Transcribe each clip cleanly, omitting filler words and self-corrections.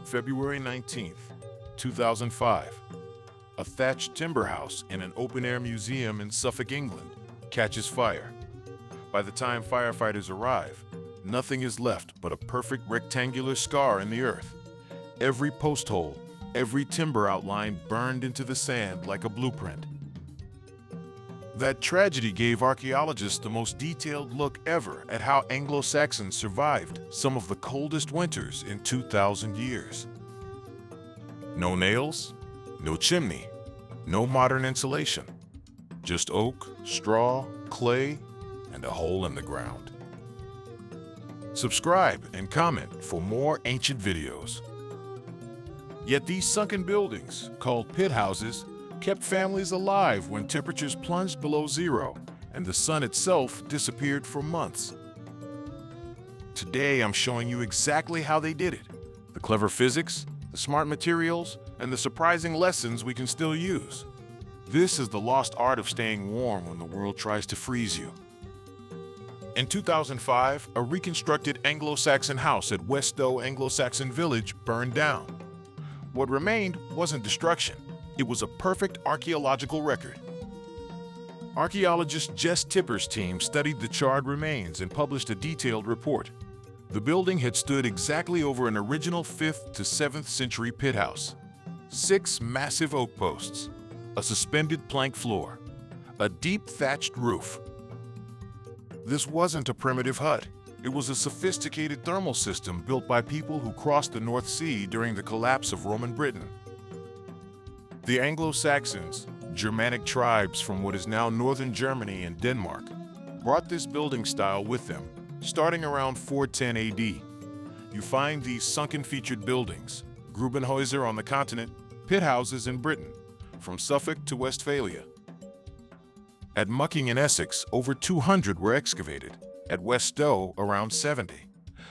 February 19th, 2005. A thatched timber house in an open-air museum in Suffolk, England, catches fire. By the time firefighters arrive, nothing is left but a perfect rectangular scar in the earth. Every post hole, every timber outline burned into the sand like a blueprint. That tragedy gave archaeologists the most detailed look ever at how Anglo-Saxons survived some of the coldest winters in 2,000 years. No nails, no chimney, no modern insulation. Just oak, straw, clay, and a hole in the ground. Subscribe and comment for more ancient videos. Yet these sunken buildings, called pit houses, kept families alive when temperatures plunged below zero and the sun itself disappeared for months. Today I'm showing you exactly how they did it. The clever physics, the smart materials, and the surprising lessons we can still use. This is the lost art of staying warm when the world tries to freeze you. In 2005, a reconstructed Anglo-Saxon house at West Stow, Anglo-Saxon village burned down. What remained wasn't destruction. It was a perfect archaeological record. Archaeologist Jess Tipper's team studied the charred remains and published a detailed report. The building had stood exactly over an original 5th to 7th century pit house. 6 massive oak posts, a suspended plank floor, a deep thatched roof. This wasn't a primitive hut. It was a sophisticated thermal system built by people who crossed the North Sea during the collapse of Roman Britain. The Anglo-Saxons, Germanic tribes from what is now northern Germany and Denmark, brought this building style with them, starting around 410 AD. You find these sunken featured buildings, Grubenhäuser on the continent, pit houses in Britain, from Suffolk to Westphalia. At Mucking in Essex, over 200 were excavated. At West Stow, around 70.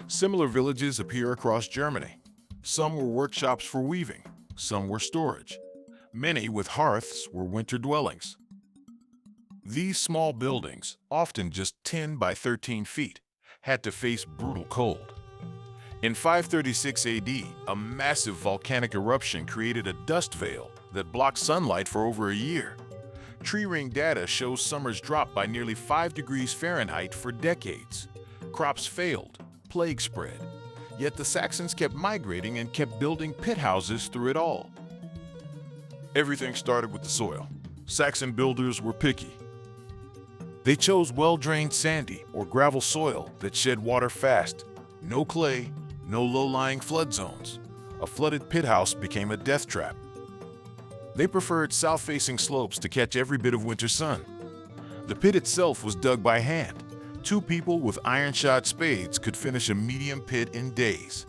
Similar villages appear across Germany. Some were workshops for weaving, some were storage. Many with hearths were winter dwellings. These small buildings, often just 10 by 13 feet, had to face brutal cold. In 536 AD, a massive volcanic eruption created a dust veil that blocked sunlight for over a year. Tree ring data shows summers dropped by nearly 5 degrees Fahrenheit for decades. Crops failed, plague spread. Yet the Saxons kept migrating and kept building pit houses through it all. Everything started with the soil. Saxon builders were picky. They chose well-drained sandy or gravel soil that shed water fast. No clay, no low-lying flood zones. A flooded pit house became a death trap. They preferred south-facing slopes to catch every bit of winter sun. The pit itself was dug by hand. 2 people with iron-shod spades could finish a medium pit in days.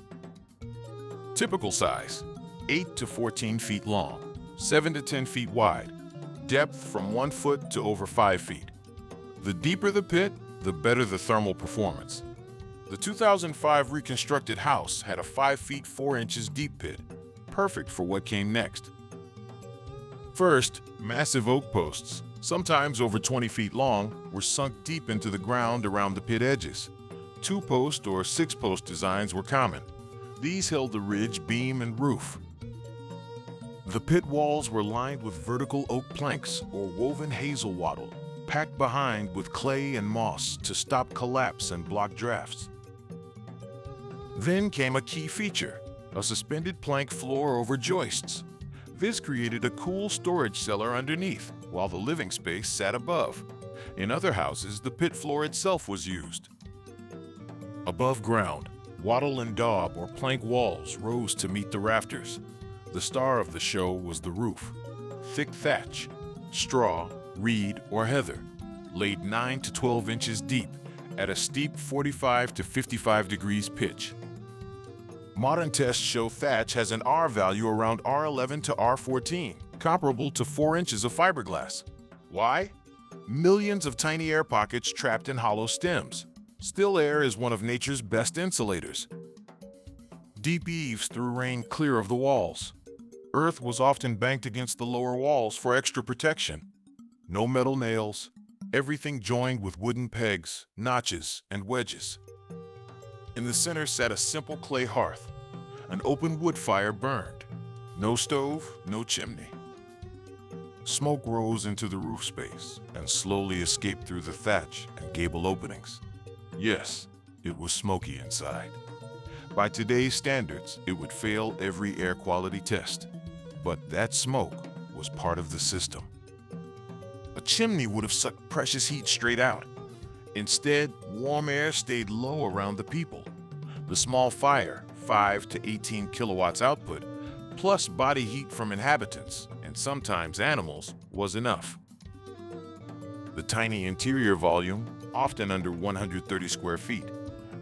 Typical size, 8 to 14 feet long, 7 to 10 feet wide, depth from 1 foot to over 5 feet. The deeper the pit, the better the thermal performance. The 2005 reconstructed house had a 5 feet 4 inches deep pit, perfect for what came next. First, massive oak posts, sometimes over 20 feet long, were sunk deep into the ground around the pit edges. 2-post or 6-post designs were common. These held the ridge, beam, and roof. The pit walls were lined with vertical oak planks or woven hazel wattle, packed behind with clay and moss to stop collapse and block drafts. Then came a key feature, a suspended plank floor over joists. This created a cool storage cellar underneath, while the living space sat above. In other houses, the pit floor itself was used. Above ground, wattle and daub or plank walls rose to meet the rafters. The star of the show was the roof. Thick thatch, straw, reed, or heather, laid 9 to 12 inches deep at a steep 45 to 55 degrees pitch. Modern tests show thatch has an R value around R11 to R14, comparable to 4 inches of fiberglass. Why? Millions of tiny air pockets trapped in hollow stems. Still air is one of nature's best insulators. Deep eaves threw rain clear of the walls. Earth was often banked against the lower walls for extra protection. No metal nails, everything joined with wooden pegs, notches, and wedges. In the center sat a simple clay hearth. An open wood fire burned. No stove, no chimney. Smoke rose into the roof space and slowly escaped through the thatch and gable openings. Yes, it was smoky inside. By today's standards, it would fail every air quality test. But that smoke was part of the system. A chimney would have sucked precious heat straight out. Instead, warm air stayed low around the people. The small fire, 5 to 18 kilowatts output, plus body heat from inhabitants, and sometimes animals, was enough. The tiny interior volume, often under 130 square feet,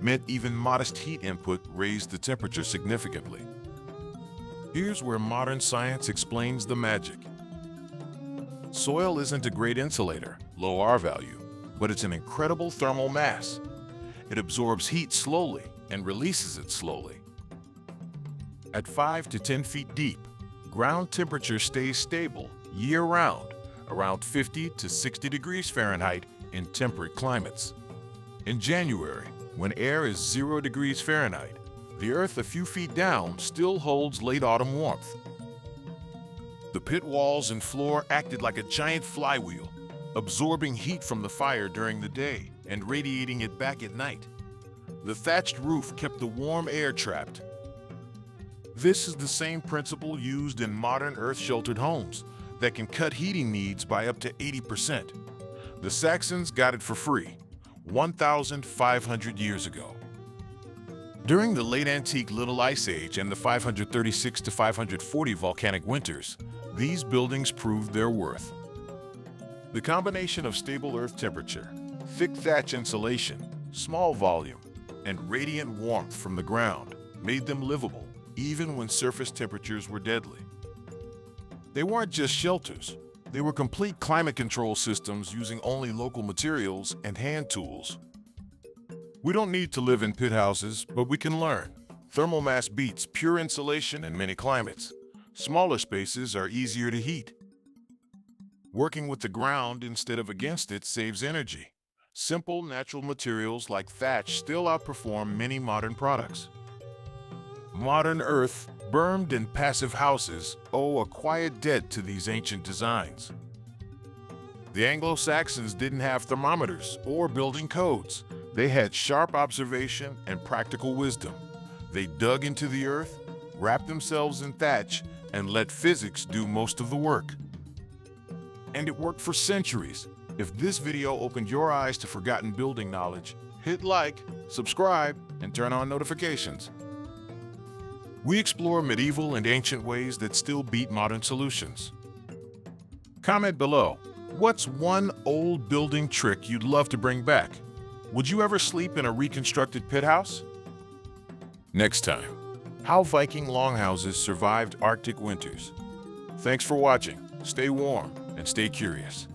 meant even modest heat input raised the temperature significantly. Here's where modern science explains the magic. Soil isn't a great insulator, low R value, but it's an incredible thermal mass. It absorbs heat slowly and releases it slowly. At 5 to 10 feet deep, ground temperature stays stable year-round, around 50 to 60 degrees Fahrenheit in temperate climates. In January, when air is 0 degrees Fahrenheit, the Earth a few feet down still holds late autumn warmth. The pit walls and floor acted like a giant flywheel, absorbing heat from the fire during the day and radiating it back at night. The thatched roof kept the warm air trapped. This is the same principle used in modern earth-sheltered homes that can cut heating needs by up to 80%. The Saxons got it for free, 1,500 years ago. During the late antique Little Ice Age and the 536 to 540 volcanic winters, these buildings proved their worth. The combination of stable earth temperature, thick thatch insulation, small volume, and radiant warmth from the ground made them livable, even when surface temperatures were deadly. They weren't just shelters. They were complete climate control systems using only local materials and hand tools. We don't need to live in pit houses, but we can learn. Thermal mass beats pure insulation in many climates. Smaller spaces are easier to heat. Working with the ground instead of against it saves energy. Simple, natural materials like thatch still outperform many modern products. Modern earth, bermed and passive houses owe a quiet debt to these ancient designs. The Anglo-Saxons didn't have thermometers or building codes. They had sharp observation and practical wisdom. They dug into the earth, wrapped themselves in thatch, and let physics do most of the work. And it worked for centuries. If this video opened your eyes to forgotten building knowledge, hit like, subscribe, and turn on notifications. We explore medieval and ancient ways that still beat modern solutions. Comment below, what's one old building trick you'd love to bring back? Would you ever sleep in a reconstructed pit house? Next time, how Viking longhouses survived Arctic winters. Thanks for watching. Stay warm and stay curious.